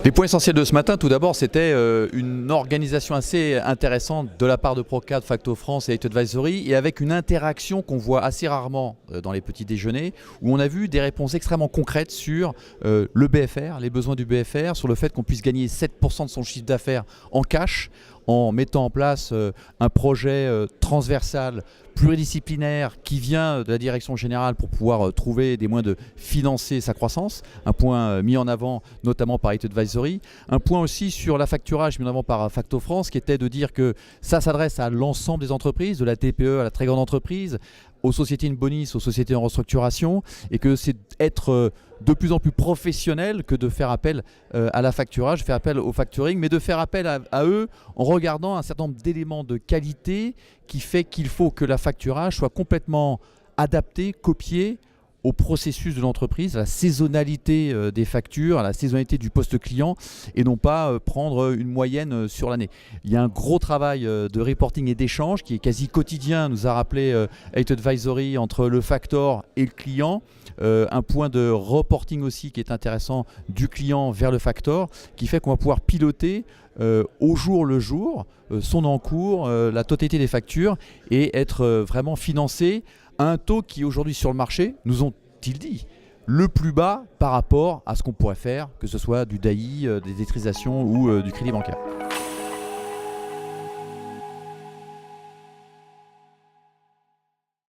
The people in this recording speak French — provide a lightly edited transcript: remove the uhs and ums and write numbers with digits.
Les points essentiels de ce matin, tout d'abord, c'était une organisation assez intéressante de la part de Procad, Facto France et Eight Advisory, et avec une interaction qu'on voit assez rarement dans les petits déjeuners, où on a vu des réponses extrêmement concrètes sur le BFR, les besoins du BFR, sur le fait qu'on puisse gagner 7% de son chiffre d'affaires en cash, en mettant en place un projet transversal, pluridisciplinaire, qui vient de la direction générale pour pouvoir trouver des moyens de financer sa croissance. Un point mis en avant notamment par Eight Advisory. Un point aussi sur l'affacturage mis en avant par Facto France, qui était de dire que ça s'adresse à l'ensemble des entreprises, de la TPE à la très grande entreprise, aux sociétés in bonis, aux sociétés en restructuration, et que c'est être de plus en plus professionnel que de faire appel à l'affacturage, faire appel au factoring, mais de faire appel à eux en regardant un certain nombre d'éléments de qualité qui fait qu'il faut que l'affacturage soit complètement adapté, copié au processus de l'entreprise, à la saisonnalité des factures, à la saisonnalité du poste client, et non pas prendre une moyenne sur l'année. Il y a un gros travail de reporting et d'échange qui est quasi quotidien, nous a rappelé Eight Advisory, entre le factor et le client. Un point de reporting aussi qui est intéressant du client vers le factor, qui fait qu'on va pouvoir piloter au jour le jour son encours, la totalité des factures, et être vraiment financé à un taux qui aujourd'hui sur le marché, nous ont-ils dit, le plus bas par rapport à ce qu'on pourrait faire, que ce soit du DAI, des détrisations ou du crédit bancaire.